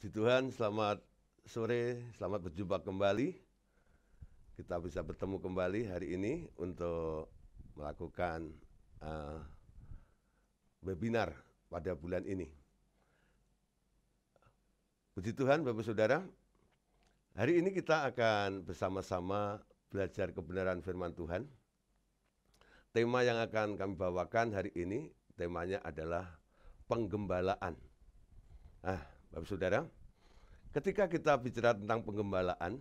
Puji Tuhan, selamat sore, selamat berjumpa kembali. Kita bisa bertemu kembali hari ini untuk melakukan webinar pada bulan ini. Puji Tuhan, Bapak Saudara, hari ini kita akan bersama-sama belajar kebenaran firman Tuhan. Tema yang akan kami bawakan hari ini, temanya adalah penggembalaan. Bapak Saudara, ketika kita bicara tentang penggembalaan,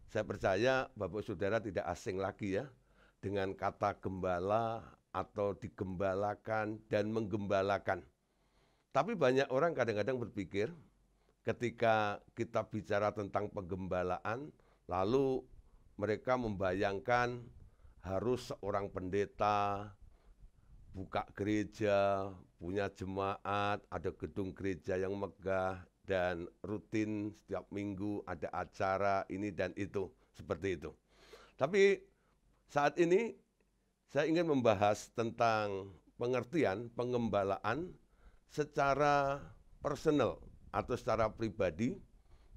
saya percaya Bapak Saudara tidak asing lagi ya dengan kata gembala atau digembalakan dan menggembalakan. Tapi banyak orang kadang-kadang berpikir ketika kita bicara tentang penggembalaan, lalu mereka membayangkan harus seorang pendeta buka gereja, punya jemaat, ada gedung gereja yang megah, dan rutin setiap minggu ada acara ini dan itu, seperti itu. Tapi saat ini saya ingin membahas tentang pengertian penggembalaan secara personal atau secara pribadi,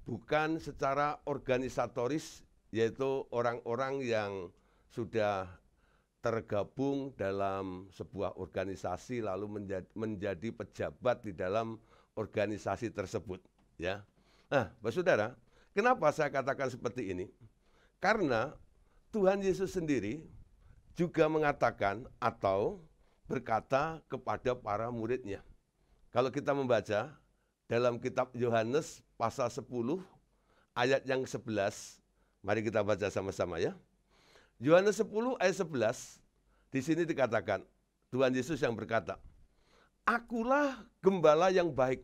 bukan secara organisatoris, yaitu orang-orang yang sudah tergabung dalam sebuah organisasi lalu menjadi pejabat di dalam organisasi tersebut, ya. Bapak Saudara, kenapa saya katakan seperti ini? Karena Tuhan Yesus sendiri juga mengatakan atau berkata kepada para muridnya. Kalau kita membaca dalam kitab Yohanes pasal 10 ayat yang 11, mari kita baca sama-sama ya. Yohanes 10 ayat 11, di sini dikatakan, Tuhan Yesus yang berkata, Akulah gembala yang baik.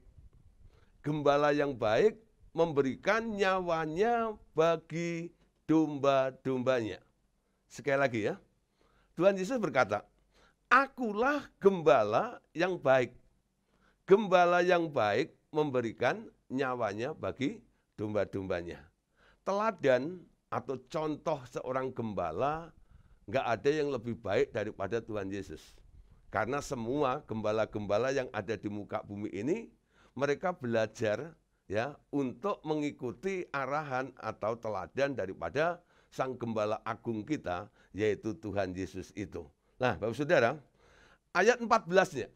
Gembala yang baik memberikan nyawanya bagi domba-dombanya. Sekali lagi ya, Tuhan Yesus berkata, Akulah gembala yang baik. Gembala yang baik memberikan nyawanya bagi domba-dombanya. Teladan atau contoh seorang gembala, nggak ada yang lebih baik daripada Tuhan Yesus. Karena semua gembala-gembala yang ada di muka bumi ini, mereka belajar ya untuk mengikuti arahan atau teladan daripada Sang Gembala Agung kita, yaitu Tuhan Yesus itu. Nah, Bapak Saudara, ayat 14-nya.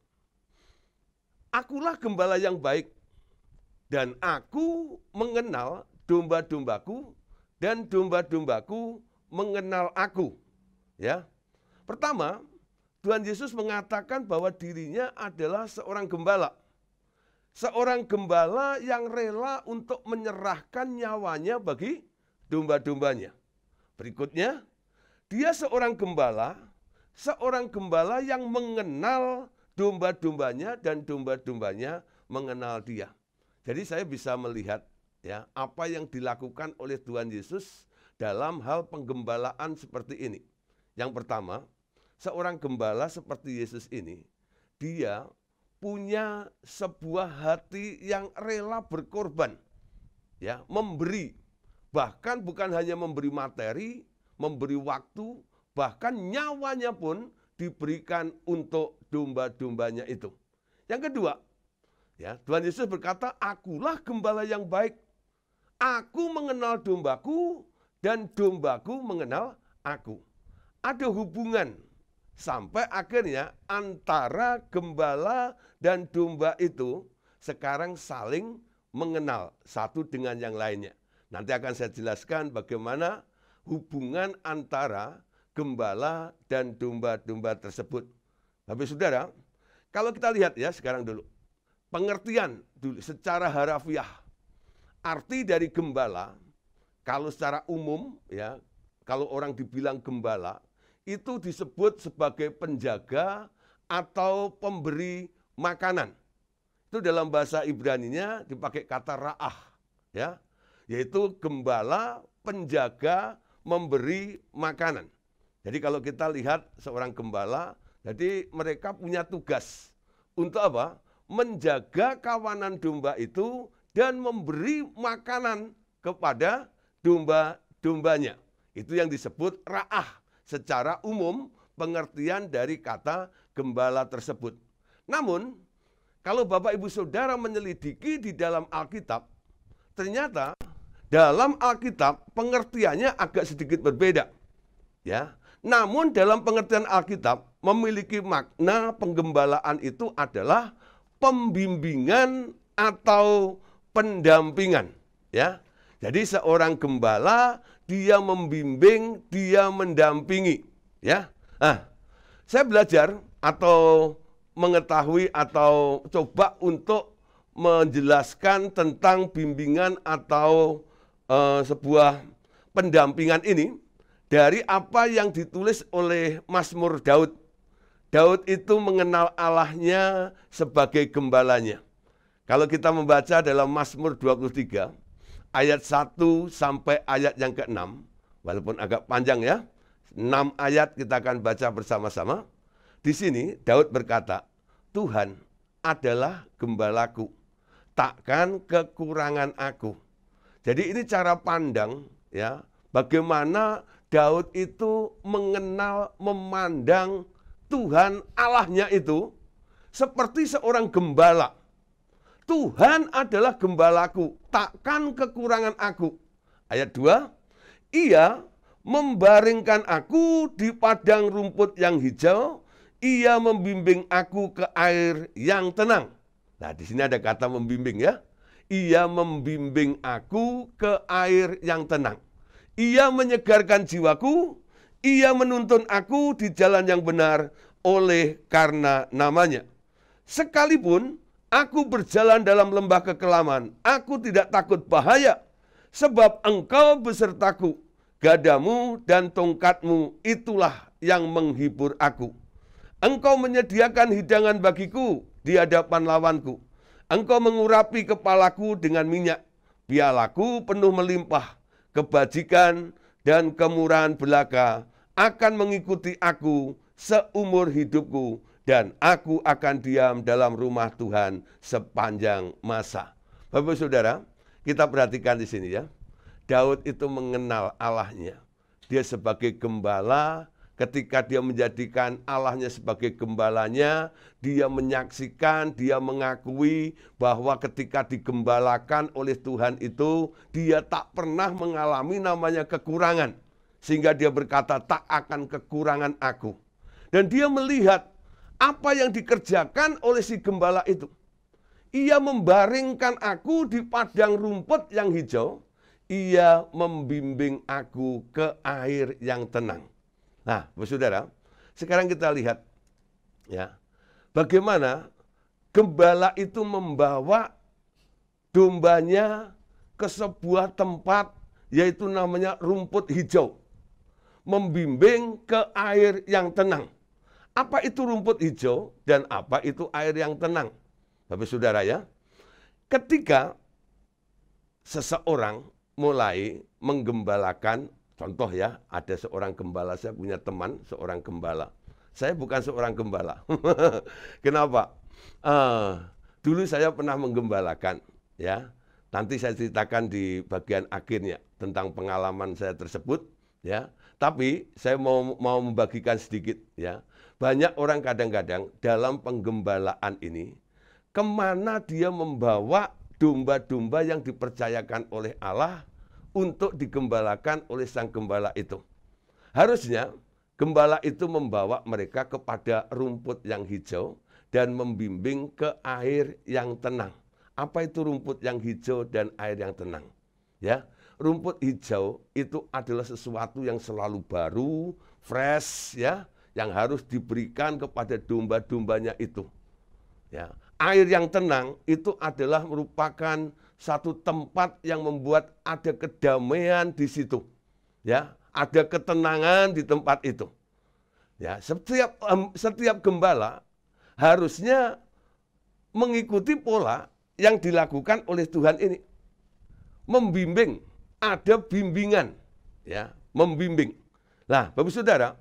Akulah gembala yang baik, dan aku mengenal domba-dombaku, dan domba-dombaku mengenal aku. Ya. Pertama, Tuhan Yesus mengatakan bahwa dirinya adalah seorang gembala. Seorang gembala yang rela untuk menyerahkan nyawanya bagi domba-dombanya. Berikutnya, dia seorang gembala yang mengenal domba-dombanya dan domba-dombanya mengenal dia. Jadi saya bisa melihat ya apa yang dilakukan oleh Tuhan Yesus dalam hal penggembalaan seperti ini. Yang pertama, seorang gembala seperti Yesus ini, dia punya sebuah hati yang rela berkorban, ya, memberi. Bahkan bukan hanya memberi materi, memberi waktu, bahkan nyawanya pun diberikan untuk domba-dombanya itu. Yang kedua, ya, Tuhan Yesus berkata, Akulah gembala yang baik. Aku mengenal dombaku dan dombaku mengenal aku. Ada hubungan sampai akhirnya antara gembala dan domba itu sekarang saling mengenal satu dengan yang lainnya. Nanti akan saya jelaskan bagaimana hubungan antara gembala dan domba-domba tersebut. Bapak Saudara, kalau kita lihat ya sekarang dulu, pengertian dulu secara harafiah, arti dari gembala, kalau secara umum ya, kalau orang dibilang gembala, itu disebut sebagai penjaga atau pemberi makanan. Itu dalam bahasa Ibraninya dipakai kata ra'ah, ya, yaitu gembala, penjaga, memberi makanan. Jadi kalau kita lihat seorang gembala, jadi mereka punya tugas untuk apa? Menjaga kawanan domba itu dan memberi makanan kepada domba-dombanya. Itu yang disebut ra'ah. Secara umum pengertian dari kata gembala tersebut. Namun, kalau Bapak Ibu Saudara menyelidiki di dalam Alkitab, ternyata dalam Alkitab pengertiannya agak sedikit berbeda. Ya. Namun dalam pengertian Alkitab memiliki makna penggembalaan itu adalah pembimbingan atau pendampingan, ya. Jadi seorang gembala dia membimbing, dia mendampingi, ya. Nah, saya belajar atau mengetahui atau coba untuk menjelaskan tentang bimbingan atau sebuah pendampingan ini dari apa yang ditulis oleh Mazmur Daud. Daud itu mengenal Allahnya sebagai gembalanya. Kalau kita membaca dalam Mazmur 23, ayat 1 sampai ayat yang ke-6, walaupun agak panjang ya, 6 ayat kita akan baca bersama-sama. Di sini Daud berkata, Tuhan adalah gembalaku, takkan kekurangan aku. Jadi ini cara pandang ya, bagaimana Daud itu mengenal, memandang Tuhan Allahnya itu seperti seorang gembala. Tuhan adalah gembalaku, takkan kekurangan aku. Ayat 2, Ia membaringkan aku di padang rumput yang hijau, Ia membimbing aku ke air yang tenang. Nah, di sini ada kata membimbing ya. Ia membimbing aku ke air yang tenang. Ia menyegarkan jiwaku, ia menuntun aku di jalan yang benar oleh karena namanya. Sekalipun aku berjalan dalam lembah kekelaman, aku tidak takut bahaya, sebab engkau besertaku, gadamu dan tongkatmu itulah yang menghibur aku. Engkau menyediakan hidangan bagiku di hadapan lawanku. Engkau mengurapi kepalaku dengan minyak, pialaku penuh melimpah. Kebajikan dan kemurahan belaka akan mengikuti aku seumur hidupku, dan aku akan diam dalam rumah Tuhan sepanjang masa. Bapak Saudara, kita perhatikan di sini ya. Daud itu mengenal Allahnya. Dia sebagai gembala, ketika dia menjadikan Allahnya sebagai gembalanya, dia menyaksikan, dia mengakui bahwa ketika digembalakan oleh Tuhan itu, dia tak pernah mengalami namanya kekurangan. Sehingga dia berkata, tak akan kekurangan aku. Dan dia melihat apa yang dikerjakan oleh si gembala itu. Ia membaringkan aku di padang rumput yang hijau, ia membimbing aku ke air yang tenang. Nah, saudara, sekarang kita lihat ya, bagaimana gembala itu membawa dombanya ke sebuah tempat yaitu namanya rumput hijau. Membimbing ke air yang tenang. Apa itu rumput hijau dan apa itu air yang tenang? Bapak Saudara ya, ketika seseorang mulai menggembalakan, contoh ya, ada seorang gembala, saya punya teman seorang gembala. Saya bukan seorang gembala. Kenapa? Dulu saya pernah menggembalakan, ya. Nanti saya ceritakan di bagian akhirnya tentang pengalaman saya tersebut, ya. Tapi saya mau membagikan sedikit, ya. Banyak orang kadang-kadang dalam penggembalaan ini, kemana dia membawa domba-domba yang dipercayakan oleh Allah untuk digembalakan oleh sang gembala itu. Harusnya gembala itu membawa mereka kepada rumput yang hijau dan membimbing ke air yang tenang. Apa itu rumput yang hijau dan air yang tenang? Ya, rumput hijau itu adalah sesuatu yang selalu baru, fresh ya, yang harus diberikan kepada domba-dombanya itu. Ya, air yang tenang itu adalah merupakan satu tempat yang membuat ada kedamaian di situ. Ya, ada ketenangan di tempat itu. Ya, setiap gembala harusnya mengikuti pola yang dilakukan oleh Tuhan ini. Membimbing, ada bimbingan, ya, membimbing. Nah, Bapak Saudara,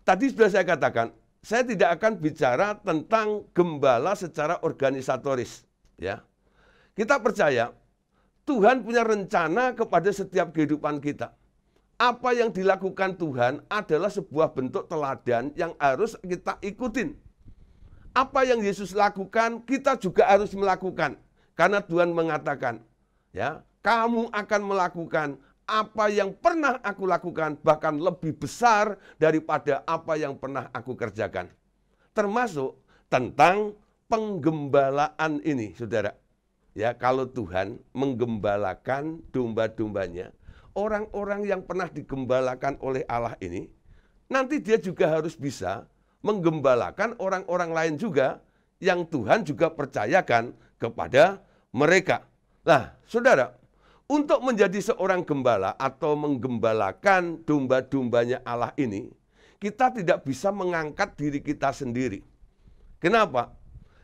tadi sudah saya katakan, saya tidak akan bicara tentang gembala secara organisatoris, ya. Kita percaya Tuhan punya rencana kepada setiap kehidupan kita. Apa yang dilakukan Tuhan adalah sebuah bentuk teladan yang harus kita ikutin. Apa yang Yesus lakukan, kita juga harus melakukan. Karena Tuhan mengatakan, ya, kamu akan melakukan apa yang pernah aku lakukan, bahkan lebih besar daripada apa yang pernah aku kerjakan. Termasuk tentang penggembalaan ini, saudara. Ya, kalau Tuhan menggembalakan domba-dombanya, orang-orang yang pernah digembalakan oleh Allah ini, nanti dia juga harus bisa menggembalakan orang-orang lain juga yang Tuhan juga percayakan kepada mereka. Nah, saudara, untuk menjadi seorang gembala atau menggembalakan domba-dombanya Allah ini, kita tidak bisa mengangkat diri kita sendiri. Kenapa?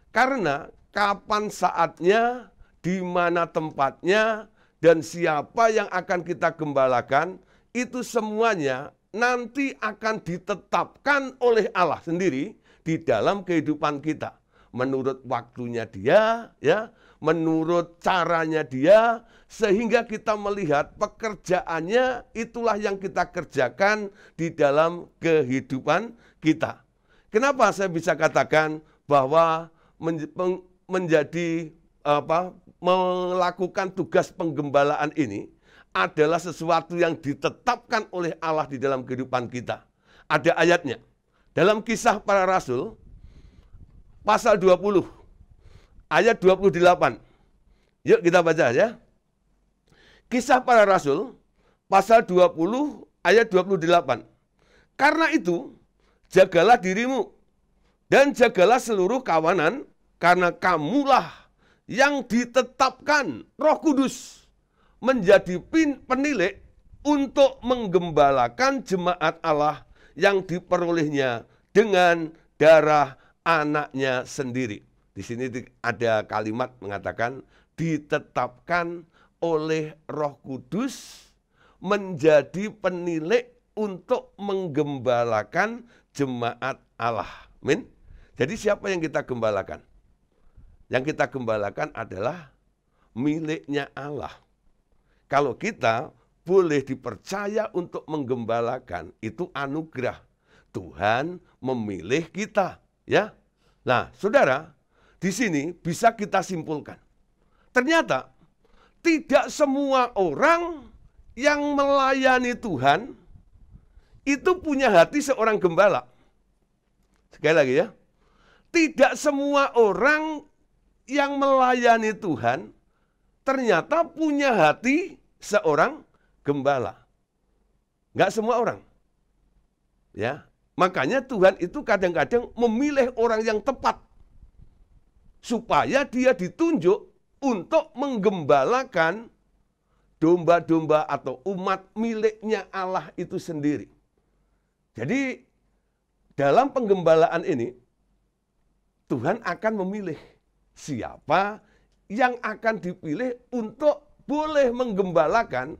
Karena kapan saatnya, di mana tempatnya, dan siapa yang akan kita gembalakan, itu semuanya nanti akan ditetapkan oleh Allah sendiri di dalam kehidupan kita. Menurut waktunya dia, ya, menurut caranya dia, sehingga kita melihat pekerjaannya itulah yang kita kerjakan di dalam kehidupan kita. Kenapa saya bisa katakan bahwa melakukan tugas penggembalaan ini adalah sesuatu yang ditetapkan oleh Allah di dalam kehidupan kita. Ada ayatnya. Dalam Kisah Para Rasul, pasal 20, ayat 28. Yuk kita baca ya. Kisah Para Rasul, pasal 20, ayat 28. Karena itu, jagalah dirimu, dan jagalah seluruh kawanan, karena kamulah yang ditetapkan Roh Kudus menjadi penilai untuk menggembalakan jemaat Allah yang diperolehnya dengan darah anaknya sendiri. Di sini ada kalimat mengatakan ditetapkan oleh Roh Kudus menjadi penilai untuk menggembalakan jemaat Allah. Amin. Jadi siapa yang kita gembalakan? Yang kita gembalakan adalah miliknya Allah. Kalau kita boleh dipercaya untuk menggembalakan, itu anugerah. Tuhan memilih kita, ya. Nah, saudara, di sini bisa kita simpulkan. Ternyata tidak semua orang yang melayani Tuhan itu punya hati seorang gembala. Sekali lagi ya. Tidak semua orang yang melayani Tuhan ternyata punya hati seorang gembala. Enggak semua orang. Ya, makanya Tuhan itu kadang-kadang memilih orang yang tepat supaya dia ditunjuk untuk menggembalakan domba-domba atau umat miliknya Allah itu sendiri. Jadi dalam penggembalaan ini Tuhan akan memilih siapa yang akan dipilih untuk boleh menggembalakan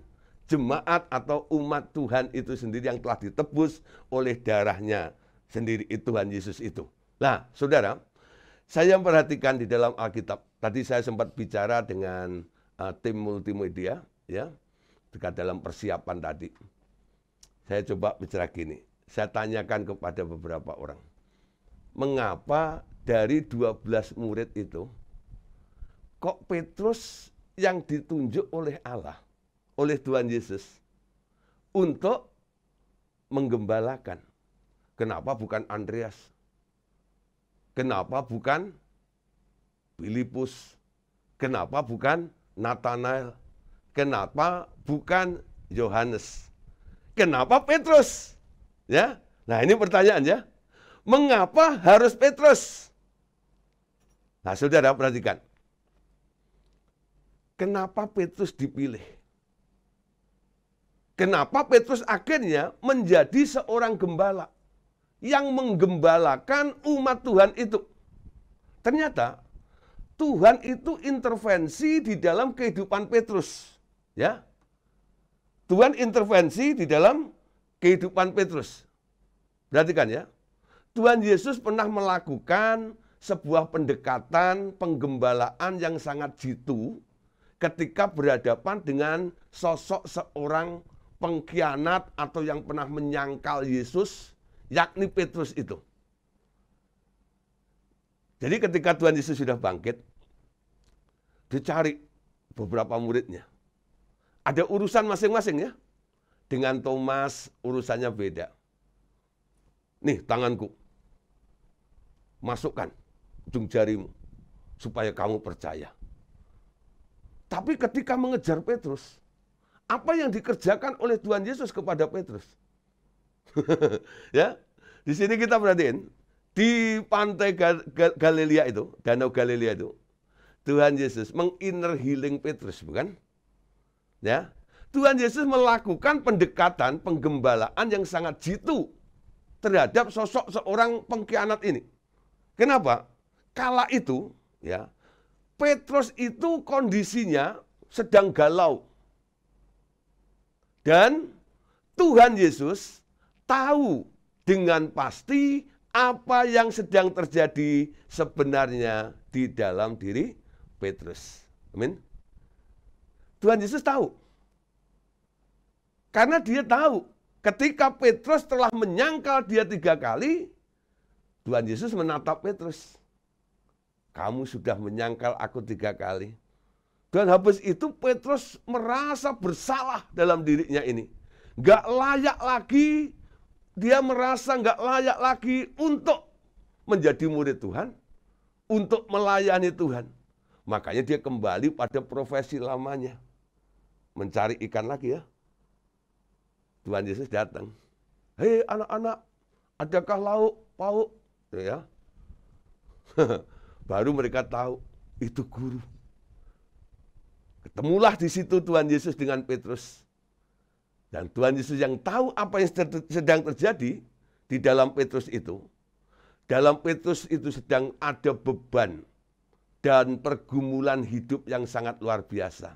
jemaat atau umat Tuhan itu sendiri yang telah ditebus oleh darahnya sendiri, Tuhan Yesus itu. Nah, saudara, saya perhatikan di dalam Alkitab. Tadi saya sempat bicara dengan tim multimedia, ya, dekat dalam persiapan tadi. Saya coba bicara gini, saya tanyakan kepada beberapa orang, mengapa dari 12 murid itu, kok Petrus yang ditunjuk oleh Allah, oleh Tuhan Yesus, untuk menggembalakan? Kenapa bukan Andreas? Kenapa bukan Filipus? Kenapa bukan Nathanael? Kenapa bukan Yohanes? Kenapa Petrus? Ya, nah ini pertanyaan ya. Mengapa harus Petrus? Nah, saudara perhatikan. Kenapa Petrus dipilih? Kenapa Petrus akhirnya menjadi seorang gembala yang menggembalakan umat Tuhan itu? Ternyata Tuhan itu intervensi di dalam kehidupan Petrus, ya. Tuhan intervensi di dalam kehidupan Petrus. Perhatikan ya. Tuhan Yesus pernah melakukan sebuah pendekatan penggembalaan yang sangat jitu ketika berhadapan dengan sosok seorang pengkhianat atau yang pernah menyangkal Yesus, yakni Petrus itu. Jadi ketika Tuhan Yesus sudah bangkit, dicari beberapa muridnya. ada urusan masing-masing ya. Dengan Thomas urusannya beda. Nih tanganku, masukkan ujung jarimu supaya kamu percaya. Tapi ketika mengejar Petrus, apa yang dikerjakan oleh Tuhan Yesus kepada Petrus? Ya, di sini kita perhatiin di pantai Galilea itu, Danau Galilea itu, Tuhan Yesus menginner healing Petrus, bukan? Ya, Tuhan Yesus melakukan pendekatan penggembalaan yang sangat jitu terhadap sosok seorang pengkhianat ini. Kenapa? Kala itu, ya, Petrus itu kondisinya sedang galau. Dan Tuhan Yesus tahu dengan pasti apa yang sedang terjadi sebenarnya di dalam diri Petrus. Amin. Tuhan Yesus tahu. Karena dia tahu ketika Petrus telah menyangkal dia 3 kali, Tuhan Yesus menatap Petrus. Kamu sudah menyangkal aku 3 kali. Dan habis itu Petrus merasa bersalah dalam dirinya ini. Gak layak lagi, dia merasa gak layak lagi untuk menjadi murid Tuhan, untuk melayani Tuhan. Makanya dia kembali pada profesi lamanya. Mencari ikan lagi ya. Tuhan Yesus datang. Hei anak-anak, adakah lauk pauk? Ya. Baru mereka tahu itu guru. Ketemulah di situ Tuhan Yesus dengan Petrus. Dan Tuhan Yesus yang tahu apa yang sedang terjadi di dalam Petrus itu. Dalam Petrus itu sedang ada beban dan pergumulan hidup yang sangat luar biasa.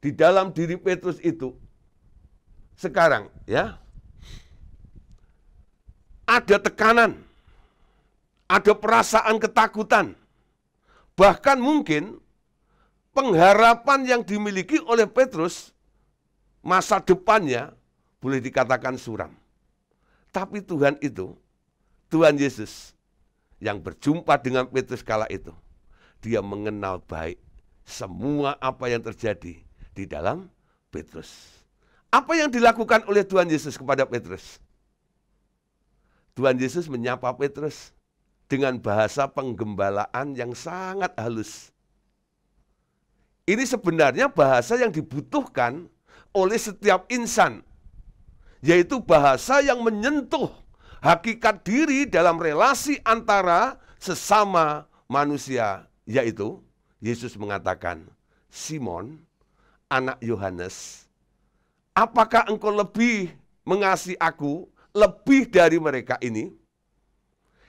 Di dalam diri Petrus itu sekarang ya ada tekanan, ada perasaan ketakutan, bahkan mungkin pengharapan yang dimiliki oleh Petrus masa depannya boleh dikatakan suram. Tapi Tuhan itu, Tuhan Yesus yang berjumpa dengan Petrus kala itu, dia mengenal baik semua apa yang terjadi di dalam Petrus. Apa yang dilakukan oleh Tuhan Yesus kepada Petrus? Tuhan Yesus menyapa Petrus dengan bahasa penggembalaan yang sangat halus. Ini sebenarnya bahasa yang dibutuhkan oleh setiap insan, yaitu bahasa yang menyentuh hakikat diri dalam relasi antara sesama manusia, yaitu Yesus mengatakan, Simon, anak Yohanes, apakah engkau lebih mengasihi aku lebih dari mereka ini?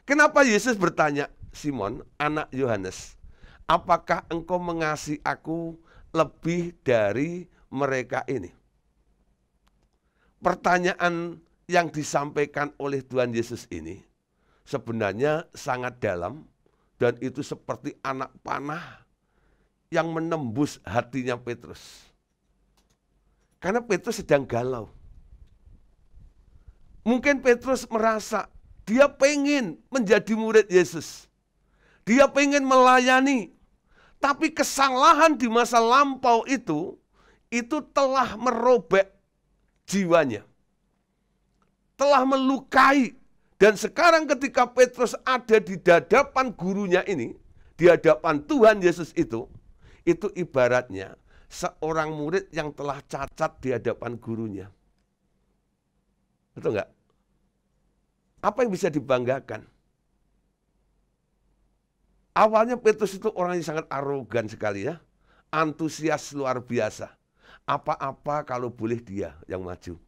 Kenapa Yesus bertanya, Simon, anak Yohanes, apakah engkau mengasihi aku lebih dari mereka ini? Pertanyaan yang disampaikan oleh Tuhan Yesus ini sebenarnya sangat dalam dan itu seperti anak panah yang menembus hatinya Petrus. Karena Petrus sedang galau. Mungkin Petrus merasa dia pengen menjadi murid Yesus. Dia pengen melayani. Tapi kesalahan di masa lampau itu telah merobek jiwanya. Telah melukai. Dan sekarang ketika Petrus ada di hadapan gurunya ini, di hadapan Tuhan Yesus itu ibaratnya seorang murid yang telah cacat di hadapan gurunya. Betul enggak? Apa yang bisa dibanggakan? Awalnya Petrus itu orang yang sangat arogan sekali ya. Antusias luar biasa. Apa-apa kalau boleh dia yang maju.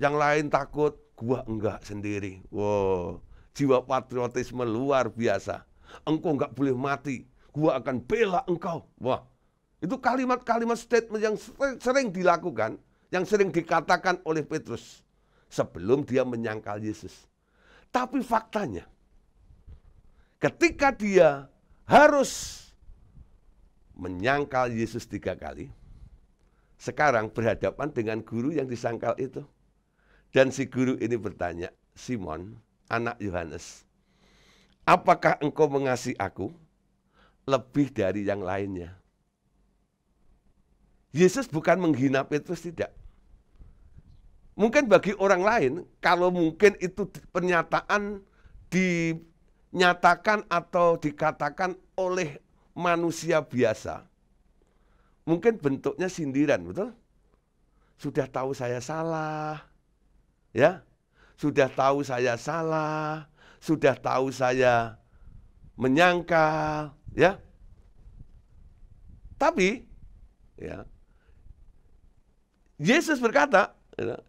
Yang lain takut, gua enggak sendiri. Wow, jiwa patriotisme luar biasa. Engkau enggak boleh mati, gua akan bela engkau. Wah, itu kalimat-kalimat statement yang sering dilakukan, yang sering dikatakan oleh Petrus sebelum dia menyangkal Yesus. Tapi faktanya, ketika dia harus menyangkal Yesus 3 kali, sekarang berhadapan dengan guru yang disangkal itu. Dan si guru ini bertanya, Simon, anak Yohanes, apakah engkau mengasihi aku lebih dari yang lainnya? Yesus bukan menghina Petrus, tidak. Mungkin bagi orang lain, kalau mungkin itu pernyataan dinyatakan atau dikatakan oleh manusia biasa, mungkin bentuknya sindiran, betul? Sudah tahu saya salah, ya, sudah tahu saya salah, sudah tahu saya menyangkal, ya. Tapi, ya, Yesus berkata,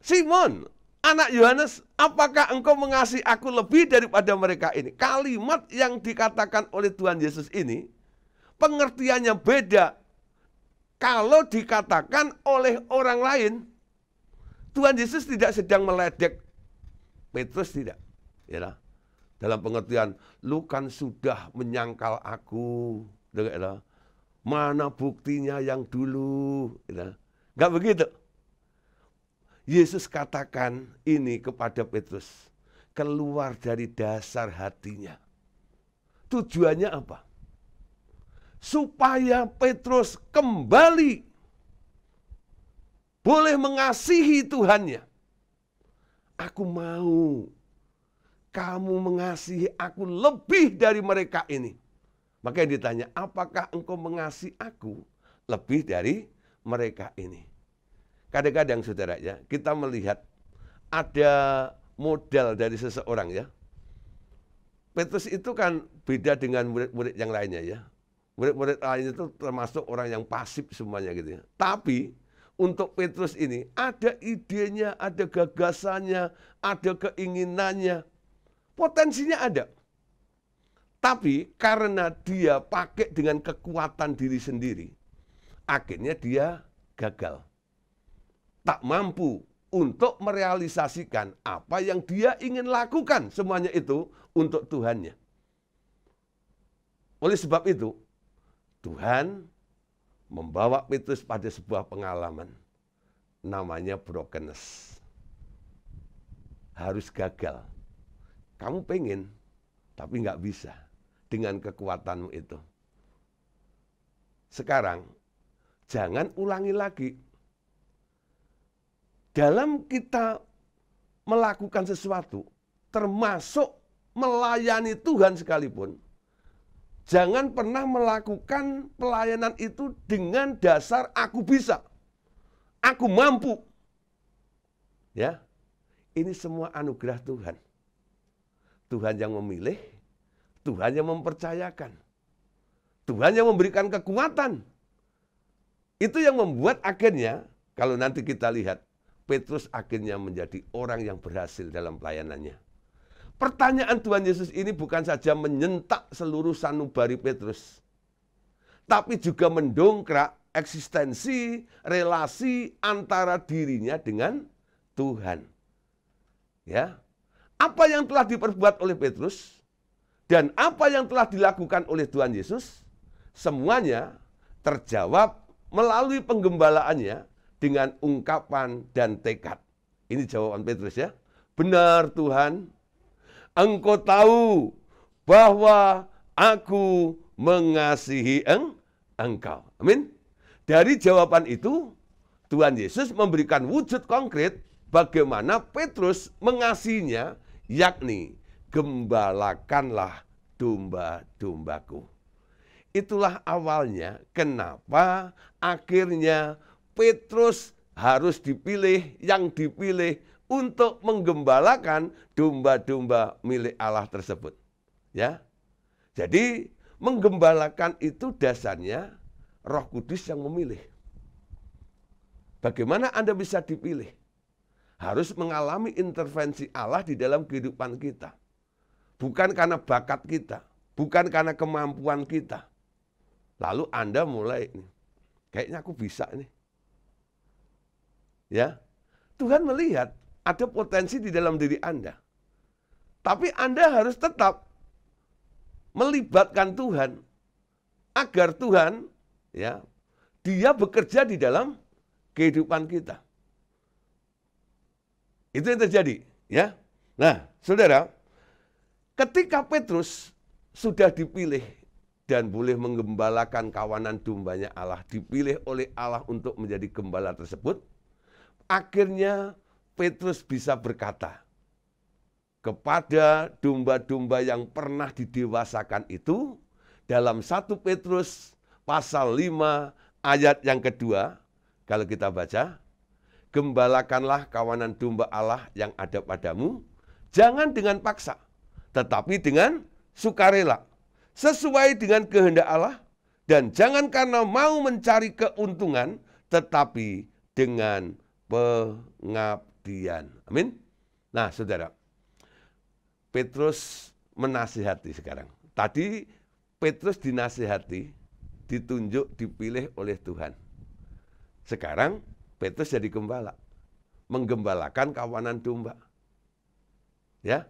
Simon, anak Yohanes, apakah engkau mengasihi aku lebih daripada mereka ini? Kalimat yang dikatakan oleh Tuhan Yesus ini, pengertiannya beda. Kalau dikatakan oleh orang lain, Tuhan Yesus tidak sedang meledek Petrus, tidak. Ya, dalam pengertian, lu kan sudah menyangkal aku. Ya, mana buktinya yang dulu? Ya, enggak begitu. Yesus katakan ini kepada Petrus, keluar dari dasar hatinya. Tujuannya apa? Supaya Petrus kembali boleh mengasihi Tuhannya. Aku mau kamu mengasihi aku lebih dari mereka ini. Makanya ditanya, apakah engkau mengasihi aku lebih dari mereka ini? Kadang-kadang saudara ya, kita melihat ada modal dari seseorang ya. Petrus itu kan beda dengan murid-murid yang lainnya ya. Murid-murid lainnya itu termasuk orang yang pasif semuanya gitu ya. Tapi untuk Petrus ini ada idenya, ada gagasannya, ada keinginannya. Potensinya ada. Tapi karena dia pakai dengan kekuatan diri sendiri, akhirnya dia gagal. Tak mampu untuk merealisasikan apa yang dia ingin lakukan, semuanya itu untuk Tuhannya. Oleh sebab itu, Tuhan membawa Petrus pada sebuah pengalaman, namanya brokenness. Harus gagal. Kamu pengen, tapi nggak bisa dengan kekuatanmu itu. Sekarang, jangan ulangi lagi. Dalam kita melakukan sesuatu, termasuk melayani Tuhan sekalipun, jangan pernah melakukan pelayanan itu dengan dasar aku bisa, aku mampu. Ya, ini semua anugerah Tuhan. Tuhan yang memilih, Tuhan yang mempercayakan, Tuhan yang memberikan kekuatan. Itu yang membuat akhirnya, kalau nanti kita lihat, Petrus akhirnya menjadi orang yang berhasil dalam pelayanannya. Pertanyaan Tuhan Yesus ini bukan saja menyentak seluruh sanubari Petrus, tapi juga mendongkrak eksistensi, relasi antara dirinya dengan Tuhan. Ya, apa yang telah diperbuat oleh Petrus dan apa yang telah dilakukan oleh Tuhan Yesus, semuanya terjawab melalui penggembalaannya dengan ungkapan dan tekad. Ini jawaban Petrus ya. Benar Tuhan, Engkau tahu bahwa aku mengasihi Engkau. Amin. Dari jawaban itu, Tuhan Yesus memberikan wujud konkret bagaimana Petrus mengasihinya, yakni gembalakanlah domba-dombaku. Itulah awalnya kenapa akhirnya Petrus harus dipilih, yang dipilih untuk menggembalakan domba-domba milik Allah tersebut. Ya. Jadi menggembalakan itu dasarnya Roh Kudus yang memilih. Bagaimana Anda bisa dipilih? Harus mengalami intervensi Allah di dalam kehidupan kita. Bukan karena bakat kita, bukan karena kemampuan kita. Lalu Anda mulai, kayaknya aku bisa nih. Ya, Tuhan melihat ada potensi di dalam diri Anda. Tapi Anda harus tetap melibatkan Tuhan agar Tuhan ya, dia bekerja di dalam kehidupan kita. Itu yang terjadi, ya. Nah, Saudara, ketika Petrus sudah dipilih dan boleh menggembalakan kawanan dombanya Allah, dipilih oleh Allah untuk menjadi gembala tersebut, akhirnya Petrus bisa berkata kepada domba-domba yang pernah didewasakan itu, dalam 1 Petrus pasal 5 ayat yang kedua, kalau kita baca, gembalakanlah kawanan domba Allah yang ada padamu, jangan dengan paksa, tetapi dengan sukarela, sesuai dengan kehendak Allah, dan jangan karena mau mencari keuntungan, tetapi dengan pengabdian. Amin. Nah, saudara, Petrus menasihati sekarang. Tadi Petrus dinasihati, ditunjuk, dipilih oleh Tuhan. Sekarang Petrus jadi gembala, menggembalakan kawanan domba. Ya,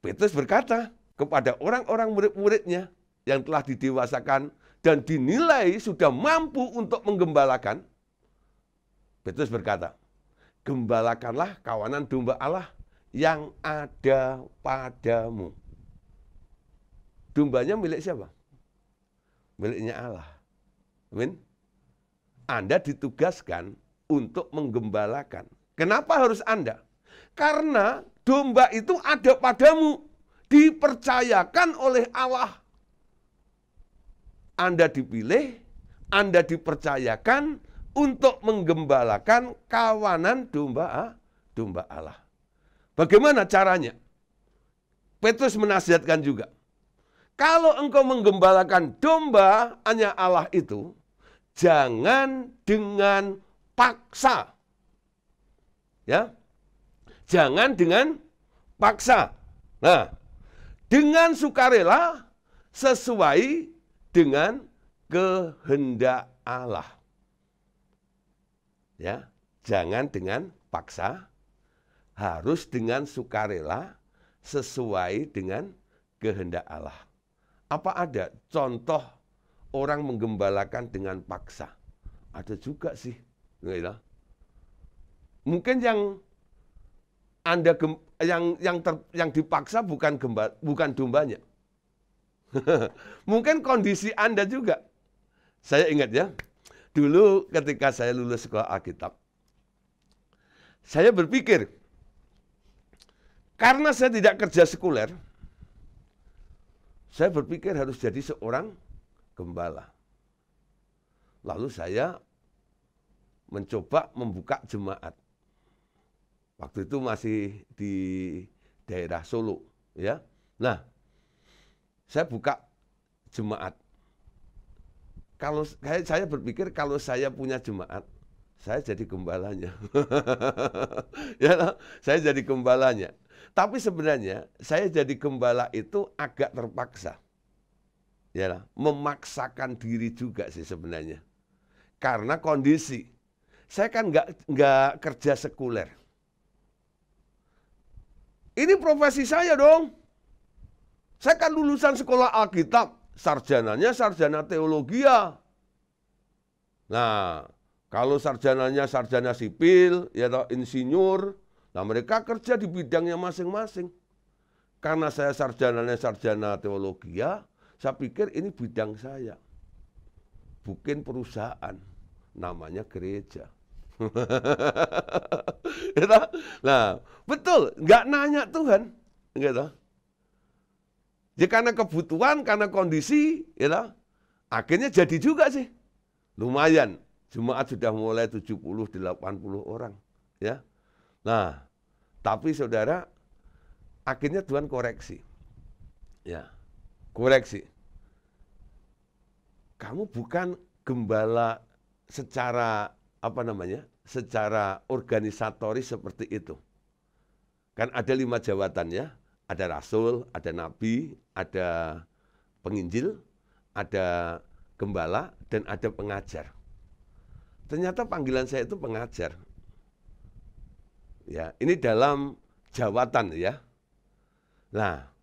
Petrus berkata kepada orang-orang murid-muridnya yang telah didewasakan dan dinilai sudah mampu untuk menggembalakan. Petrus berkata, gembalakanlah kawanan domba Allah yang ada padamu. Dombanya milik siapa? Miliknya Allah. Amin. Anda ditugaskan untuk menggembalakan. Kenapa harus Anda? Karena domba itu ada padamu, dipercayakan oleh Allah. Anda dipilih, Anda dipercayakan untuk menggembalakan kawanan domba Allah. Bagaimana caranya? Petrus menasihatkan juga. Kalau engkau menggembalakan domba hanya Allah itu, jangan dengan paksa. Ya. Jangan dengan paksa. Nah, dengan sukarela sesuai dengan kehendak Allah. Ya, jangan dengan paksa, harus dengan sukarela sesuai dengan kehendak Allah. Apa ada contoh orang menggembalakan dengan paksa? Ada juga sih. Mungkin yang Anda yang dipaksa bukan dombanya. Mungkin kondisi Anda juga. Saya ingat ya, dulu ketika saya lulus sekolah Alkitab, saya berpikir, karena saya tidak kerja sekuler, saya berpikir harus jadi seorang gembala. Lalu saya mencoba membuka jemaat. Waktu itu masih di daerah Solo, ya. Nah, saya buka jemaat. Kalau saya berpikir kalau saya punya jemaat, saya jadi gembalanya. Ya, saya jadi gembalanya. Tapi sebenarnya saya jadi gembala itu agak terpaksa. Ya, memaksakan diri juga sih sebenarnya. Karena kondisi. Saya kan nggak kerja sekuler. Ini profesi saya dong. Saya kan lulusan sekolah Alkitab. Sarjananya sarjana teologi ya. Nah, kalau sarjananya sarjana sipil, ya atau insinyur, nah mereka kerja di bidangnya masing-masing. Karena saya sarjananya sarjana teologi ya, saya pikir ini bidang saya. Bukan perusahaan, namanya gereja. Nah, betul, nggak nanya Tuhan, gitu. Ya karena kebutuhan, karena kondisi, ya, akhirnya jadi juga sih. Lumayan, jemaat sudah mulai 70-80 orang. Ya. Nah, tapi saudara, akhirnya Tuhan koreksi. Ya, koreksi. Kamu bukan gembala secara, secara organisatoris seperti itu. Kan ada 5 jabatannya. Ada rasul, ada nabi, ada penginjil, ada gembala, dan ada pengajar. Ternyata panggilan saya itu pengajar. Ya, ini dalam jawatan ya. Nah,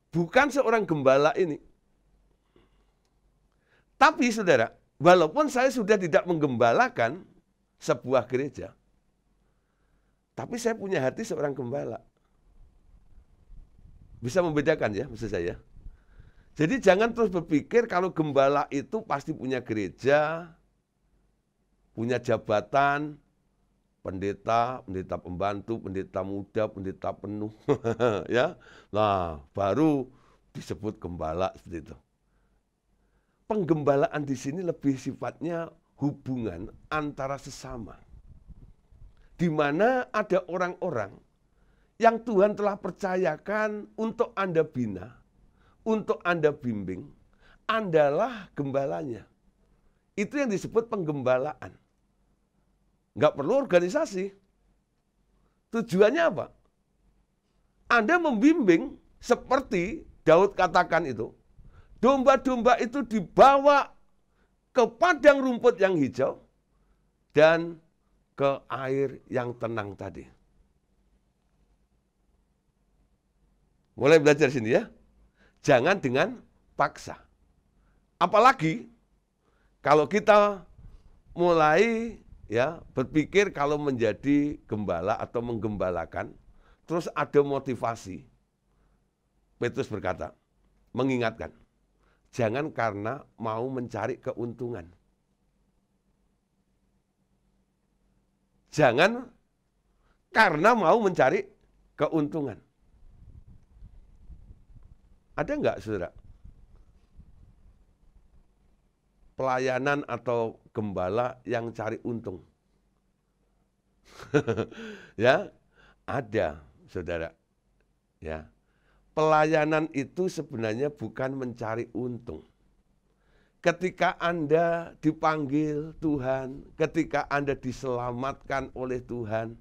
bukan seorang gembala ini. Tapi saudara, walaupun saya sudah tidak menggembalakan sebuah gereja, tapi saya punya hati seorang gembala. Bisa membedakan ya maksud saya. Jadi jangan terus berpikir kalau gembala itu pasti punya gereja, punya jabatan, pendeta, pendeta pembantu, pendeta muda, pendeta penuh, ya. Nah, baru disebut gembala seperti itu. Penggembalaan di sini lebih sifatnya hubungan antara sesama. Di mana ada orang-orang yang Tuhan telah percayakan untuk Anda bina, untuk Anda bimbing, Andalah gembalanya. Itu yang disebut penggembalaan. Nggak perlu organisasi. Tujuannya apa? Anda membimbing seperti Daud katakan itu. Domba-domba itu dibawa ke padang rumput yang hijau dan ke air yang tenang tadi. Mulai belajar sini ya. Jangan dengan paksa. Apalagi kalau kita mulai ya berpikir kalau menjadi gembala atau menggembalakan, terus ada motivasi. Petrus berkata, mengingatkan, jangan karena mau mencari keuntungan. Jangan karena mau mencari keuntungan. Ada enggak, saudara? Pelayanan atau gembala yang cari untung? Ya, ada, saudara. Ya, pelayanan itu sebenarnya bukan mencari untung. Ketika Anda dipanggil Tuhan, ketika Anda diselamatkan oleh Tuhan,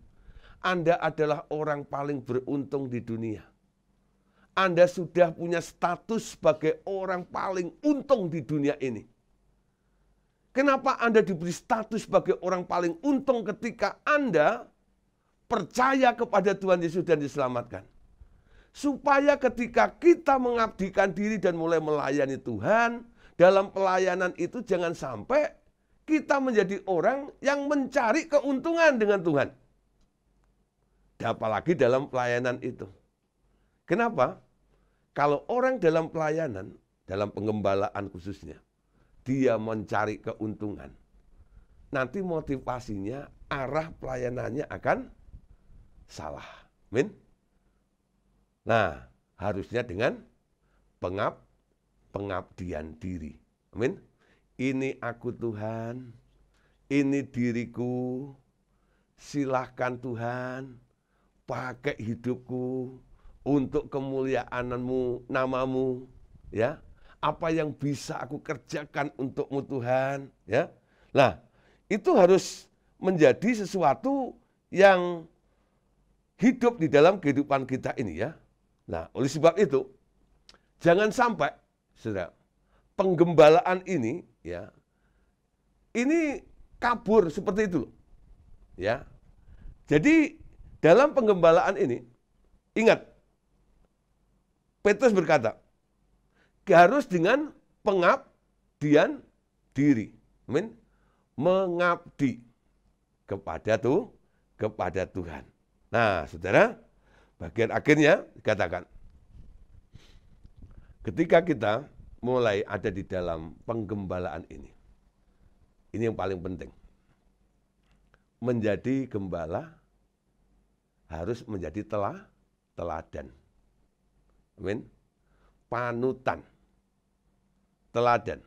Anda adalah orang paling beruntung di dunia. Anda sudah punya status sebagai orang paling untung di dunia ini. Kenapa Anda diberi status sebagai orang paling untung ketika Anda percaya kepada Tuhan Yesus dan diselamatkan? Supaya ketika kita mengabdikan diri dan mulai melayani Tuhan, dalam pelayanan itu jangan sampai kita menjadi orang yang mencari keuntungan dengan Tuhan. Dan apalagi dalam pelayanan itu. Kenapa? Kalau orang dalam pelayanan, dalam penggembalaan khususnya, dia mencari keuntungan, nanti motivasinya, arah pelayanannya akan salah. Amin. Nah, harusnya dengan pengabdian diri. Amin. Ini aku Tuhan, ini diriku, silahkan Tuhan, pakai hidupku untuk kemuliaan-Mu, nama-Mu, ya. Apa yang bisa aku kerjakan untukmu Tuhan, ya. Nah, itu harus menjadi sesuatu yang hidup di dalam kehidupan kita ini, ya. Nah, oleh sebab itu, jangan sampai, saudara, penggembalaan ini, ya, ini kabur seperti itu, ya. Jadi dalam penggembalaan ini, ingat, Petrus berkata, harus dengan pengabdian diri. Amin. Mengabdi kepada Tuhan. Nah, saudara, bagian akhirnya dikatakan, ketika kita mulai ada di dalam penggembalaan ini yang paling penting. Menjadi gembala harus menjadi teladan. Amin. Panutan. Teladan.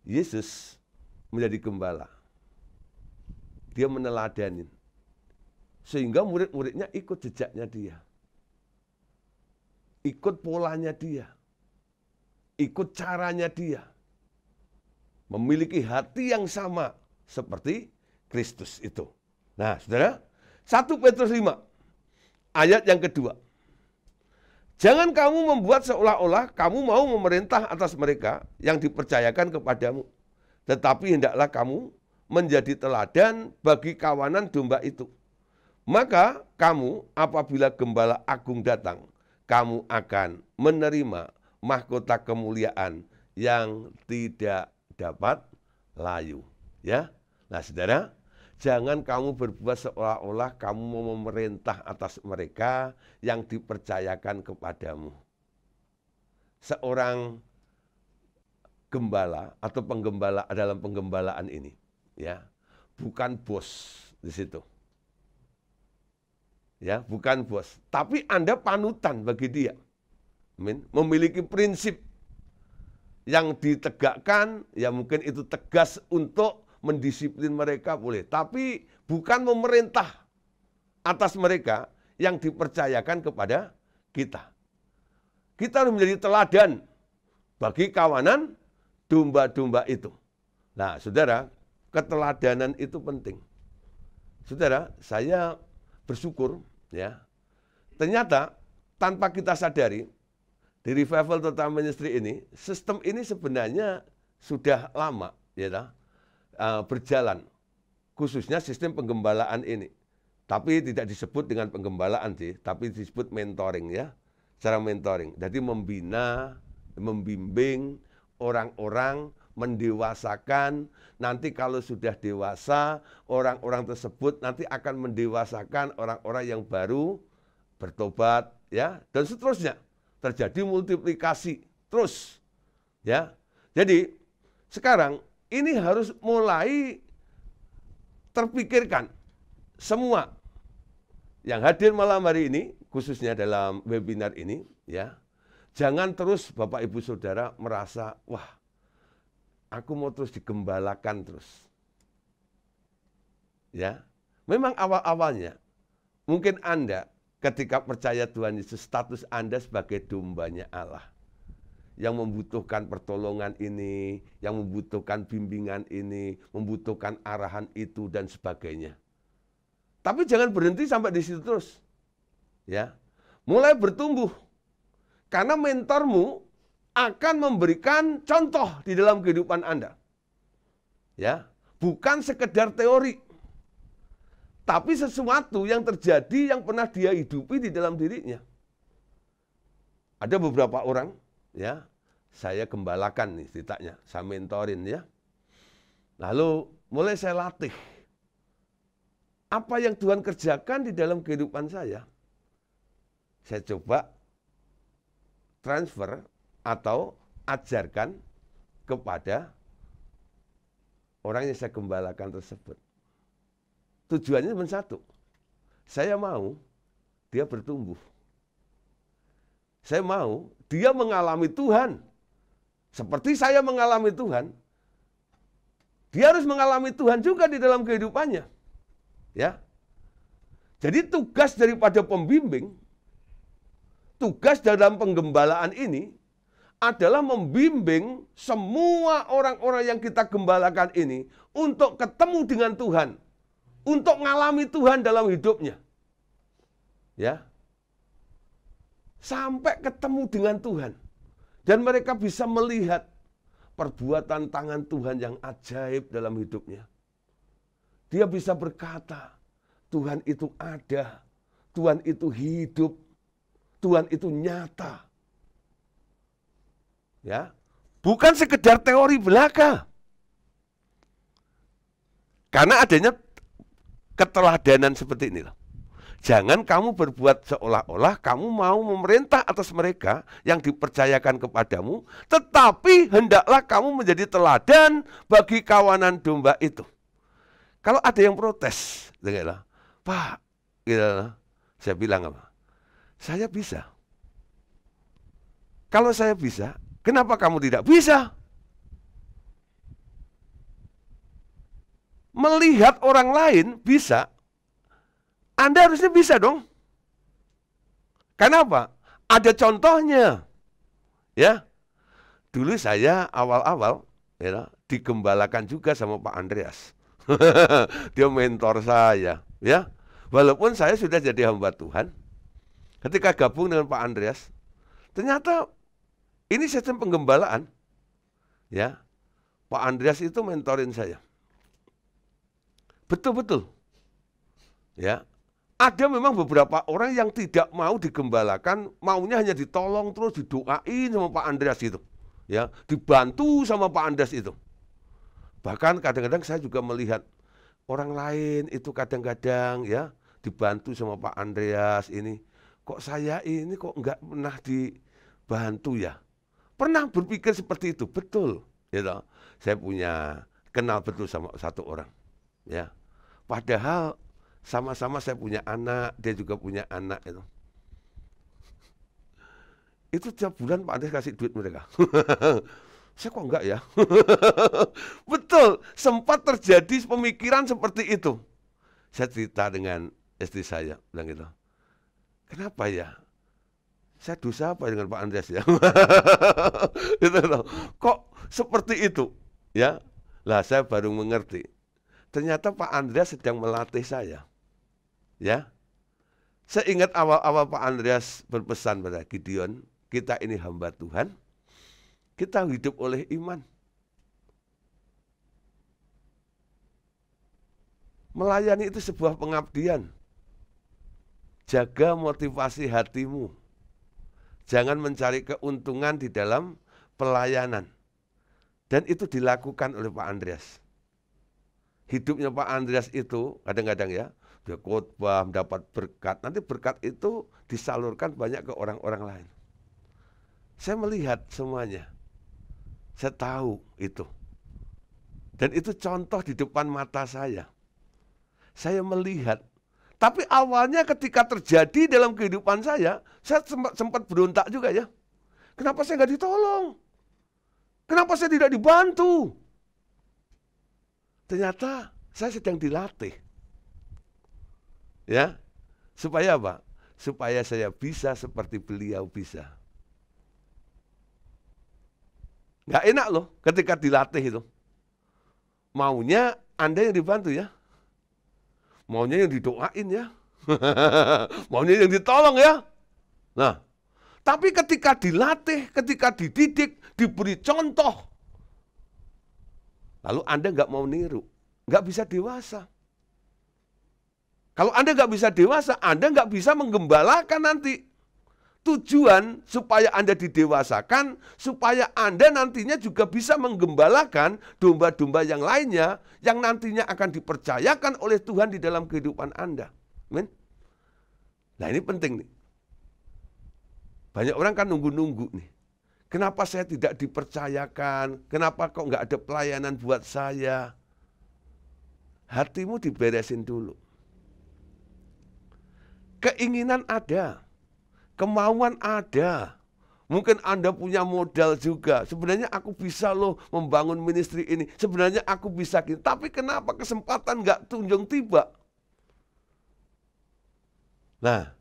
Yesus menjadi gembala. Dia meneladanin. Sehingga murid-muridnya ikut jejaknya dia. Ikut polanya dia. Ikut caranya dia. Memiliki hati yang sama seperti Kristus itu. Nah, saudara, 1 Petrus 5, ayat yang kedua. Jangan kamu membuat seolah-olah kamu mau memerintah atas mereka yang dipercayakan kepadamu. Tetapi hendaklah kamu menjadi teladan bagi kawanan domba itu. Maka kamu apabila gembala agung datang, kamu akan menerima mahkota kemuliaan yang tidak dapat layu. Ya, nah saudara, jangan kamu berbuat seolah-olah kamu mau memerintah atas mereka yang dipercayakan kepadamu. seorang gembala atau penggembala dalam penggembalaan ini, ya, bukan bos di situ. Ya, bukan bos, tapi Anda panutan bagi dia. Amin. Memiliki prinsip yang ditegakkan, ya mungkin itu tegas untuk mendisiplin mereka boleh, tapi bukan memerintah atas mereka yang dipercayakan kepada kita. Kita harus menjadi teladan bagi kawanan domba-domba itu. Nah, saudara, keteladanan itu penting. Saudara, saya bersyukur, ya, ternyata tanpa kita sadari, di Revival Total Ministry ini, sistem ini sebenarnya sudah lama, ya, berjalan. Khususnya sistem penggembalaan ini. Tapi tidak disebut dengan penggembalaan sih, tapi disebut mentoring, ya. Cara mentoring. Jadi membina, membimbing orang-orang, mendewasakan. Nanti kalau sudah dewasa, orang-orang tersebut nanti akan mendewasakan orang-orang yang baru bertobat, ya, dan seterusnya. Terjadi multiplikasi terus, ya. Jadi sekarang ini harus mulai terpikirkan semua yang hadir malam hari ini, khususnya dalam webinar ini, ya. Jangan terus Bapak Ibu Saudara merasa, wah, aku mau terus digembalakan terus. Ya. Memang awal-awalnya mungkin Anda ketika percaya Tuhan Yesus, status Anda sebagai dombanya Allah. Yang membutuhkan pertolongan ini, yang membutuhkan bimbingan ini, membutuhkan arahan itu dan sebagainya. Tapi jangan berhenti sampai di situ terus. Ya. Mulai bertumbuh. Karena mentormu akan memberikan contoh di dalam kehidupan Anda. Ya, bukan sekedar teori. Tapi sesuatu yang terjadi yang pernah dia hidupi di dalam dirinya. Ada beberapa orang, ya, saya gembalakan nih ceritanya, saya mentorin, ya. Lalu mulai saya latih. Apa yang Tuhan kerjakan di dalam kehidupan saya coba transfer atau ajarkan kepada orang yang saya gembalakan tersebut. Tujuannya cuma satu. Saya mau dia bertumbuh. Saya mau dia mengalami Tuhan. Seperti saya mengalami Tuhan. Dia harus mengalami Tuhan juga di dalam kehidupannya. Ya. Jadi tugas daripada pembimbing, tugas dalam penggembalaan ini adalah membimbing semua orang-orang yang kita gembalakan ini untuk ketemu dengan Tuhan, untuk mengalami Tuhan dalam hidupnya. Ya. Sampai ketemu dengan Tuhan. Dan mereka bisa melihat perbuatan tangan Tuhan yang ajaib dalam hidupnya. Dia bisa berkata, Tuhan itu ada, Tuhan itu hidup, Tuhan itu nyata. Ya, bukan sekedar teori belaka. Karena adanya keteladanan seperti inilah. Jangan kamu berbuat seolah-olah kamu mau memerintah atas mereka yang dipercayakan kepadamu, tetapi hendaklah kamu menjadi teladan bagi kawanan domba itu. Kalau ada yang protes, dengarlah, Pak, gitu, saya bilang apa? Saya bisa. Kalau saya bisa, kenapa kamu tidak bisa? Melihat orang lain bisa, Anda harusnya bisa dong. Kenapa? Ada contohnya. Ya. Dulu saya awal-awal ya, digembalakan juga sama Pak Andreas. Dia mentor saya, ya. Walaupun saya sudah jadi hamba Tuhan, ketika gabung dengan Pak Andreas, ternyata ini sistem penggembalaan. Ya. Pak Andreas itu mentorin saya. Betul-betul. Ya. Ada memang beberapa orang yang tidak mau digembalakan, maunya hanya ditolong terus didoain sama Pak Andreas itu. Ya, dibantu sama Pak Andreas itu. Bahkan kadang-kadang saya juga melihat orang lain itu kadang-kadang ya dibantu sama Pak Andreas ini. Kok saya ini kok enggak pernah dibantu ya? Pernah berpikir seperti itu? Betul. Gitu. Saya kenal betul sama satu orang. Ya. Padahal sama-sama saya punya anak, dia juga punya anak itu. Itu tiap bulan Pak Andreas kasih duit mereka. Saya kok enggak ya? Betul, sempat terjadi pemikiran seperti itu. Saya cerita dengan istri saya, bilang gitu. Kenapa ya? Saya dosa apa dengan Pak Andreas ya? Gitu loh. Kok seperti itu? Ya, lah saya baru mengerti. Ternyata Pak Andreas sedang melatih saya. Ya, saya ingat awal-awal Pak Andreas berpesan pada Gideon, kita ini hamba Tuhan, kita hidup oleh iman. Melayani itu sebuah pengabdian. Jaga motivasi hatimu. Jangan mencari keuntungan di dalam pelayanan. Dan itu dilakukan oleh Pak Andreas. Hidupnya Pak Andreas itu kadang-kadang ya, dia khotbah, mendapat berkat. Nanti berkat itu disalurkan banyak ke orang-orang lain. Saya melihat semuanya. Saya tahu itu. Dan itu contoh di depan mata saya. Saya melihat. Tapi awalnya ketika terjadi dalam kehidupan saya sempat berontak juga ya. Kenapa saya nggak ditolong? Kenapa saya tidak dibantu? Ternyata saya sedang dilatih. Ya, supaya apa? Supaya saya bisa seperti beliau bisa. Nggak enak loh ketika dilatih itu. Maunya Anda yang dibantu ya. Maunya yang didoain ya. Maunya yang ditolong ya. Nah, tapi ketika dilatih, ketika dididik, diberi contoh, lalu Anda nggak mau niru, nggak bisa dewasa. Kalau Anda nggak bisa dewasa, Anda nggak bisa menggembalakan nanti. Tujuan supaya Anda didewasakan, supaya Anda nantinya juga bisa menggembalakan domba-domba yang lainnya, yang nantinya akan dipercayakan oleh Tuhan di dalam kehidupan Anda. Amin. Nah ini penting nih. Banyak orang kan nunggu-nunggu nih. Kenapa saya tidak dipercayakan? Kenapa kok nggak ada pelayanan buat saya? Hatimu diberesin dulu. Keinginan ada. Kemauan ada. Mungkin Anda punya modal juga. Sebenarnya aku bisa loh membangun ministry ini. Sebenarnya aku bisa gini. Tapi kenapa kesempatan nggak tunjung tiba? Nah,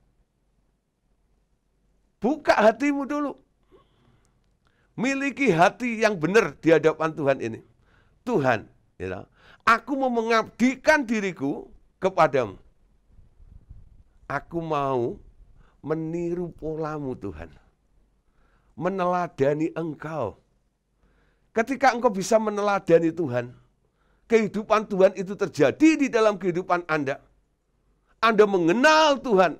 buka hatimu dulu. Miliki hati yang benar di hadapan Tuhan ini. Tuhan, ya, aku mau mengabdikan diriku kepadamu. Aku mau meniru polamu Tuhan. Meneladani Engkau. Ketika Engkau bisa meneladani Tuhan, kehidupan Tuhan itu terjadi di dalam kehidupan Anda. Anda mengenal Tuhan.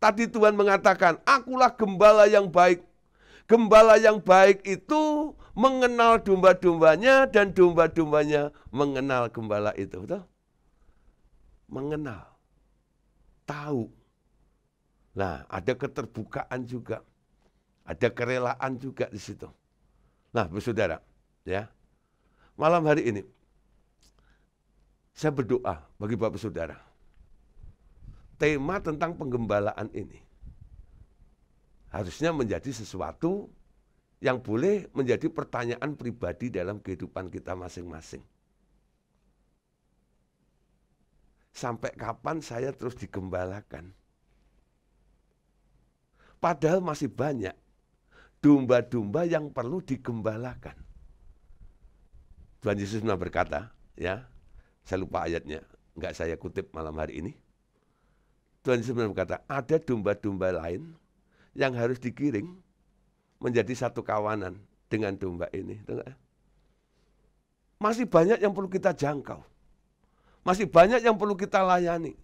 Tadi Tuhan mengatakan, akulah gembala yang baik. Gembala yang baik itu mengenal domba-dombanya dan domba-dombanya mengenal gembala itu. Betul? Mengenal. Tahu. Nah, ada keterbukaan juga. Ada kerelaan juga di situ. Nah, saudara, ya. Malam hari ini saya berdoa bagi Bapak Saudara. Tema tentang penggembalaan ini harusnya menjadi sesuatu yang boleh menjadi pertanyaan pribadi dalam kehidupan kita masing-masing. Sampai kapan saya terus digembalakan? Padahal masih banyak domba-domba yang perlu digembalakan. Tuhan Yesus pernah berkata, ya, saya lupa ayatnya, enggak saya kutip malam hari ini. Tuhan Yesus pernah berkata, ada domba-domba lain yang harus digiring menjadi satu kawanan dengan domba ini. Masih banyak yang perlu kita jangkau. Masih banyak yang perlu kita layani.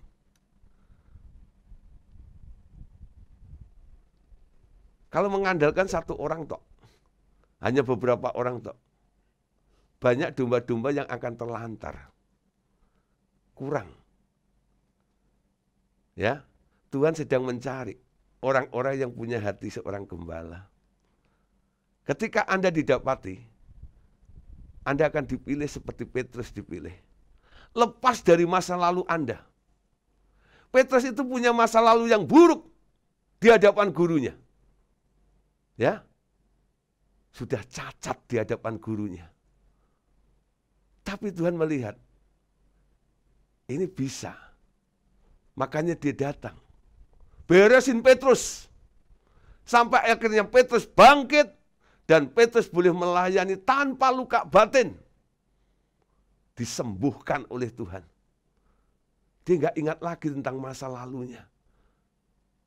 Kalau mengandalkan satu orang tok, hanya beberapa orang tok, banyak domba-domba yang akan terlantar. Kurang. Ya, Tuhan sedang mencari orang-orang yang punya hati seorang gembala. Ketika Anda didapati, Anda akan dipilih seperti Petrus dipilih. Lepas dari masa lalu Anda. Petrus itu punya masa lalu yang buruk di hadapan gurunya. Ya, sudah cacat di hadapan gurunya. Tapi Tuhan melihat, ini bisa. Makanya dia datang. Beresin Petrus. Sampai akhirnya Petrus bangkit. Dan Petrus boleh melayani tanpa luka batin. Disembuhkan oleh Tuhan. Dia nggak ingat lagi tentang masa lalunya.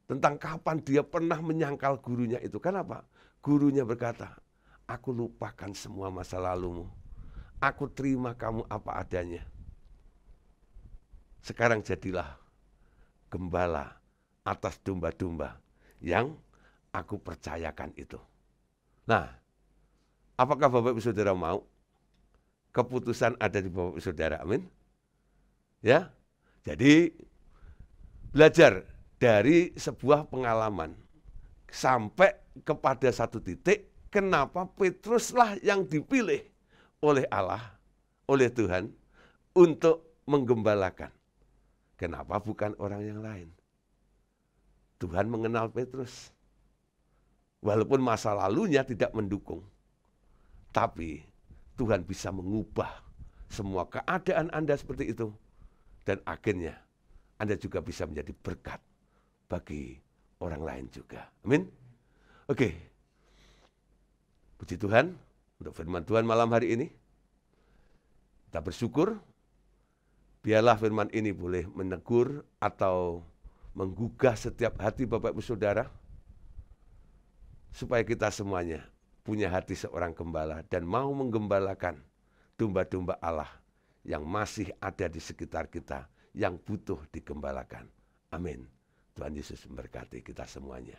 Tentang kapan dia pernah menyangkal gurunya itu. Kenapa? Gurunya berkata, aku lupakan semua masa lalumu. Aku terima kamu apa adanya. Sekarang jadilah gembala atas domba-domba yang aku percayakan itu. Nah, apakah Bapak Ibu Saudara mau? Keputusan ada di Bapak Ibu Saudara, amin. Ya, jadi belajar dari sebuah pengalaman sampai kepada satu titik, kenapa Petruslah yang dipilih oleh Allah, oleh Tuhan untuk menggembalakan. Kenapa bukan orang yang lain? Tuhan mengenal Petrus. Walaupun masa lalunya tidak mendukung. Tapi Tuhan bisa mengubah semua keadaan Anda seperti itu. Dan akhirnya Anda juga bisa menjadi berkat bagi orang lain juga. Amin. Oke. Puji Tuhan untuk firman Tuhan malam hari ini. Kita bersyukur. Biarlah firman ini boleh menegur atau menggugah setiap hati Bapak Ibu Saudara. Supaya kita semuanya punya hati seorang gembala dan mau menggembalakan domba-domba Allah yang masih ada di sekitar kita, yang butuh digembalakan. Amin. Tuhan Yesus memberkati kita semuanya.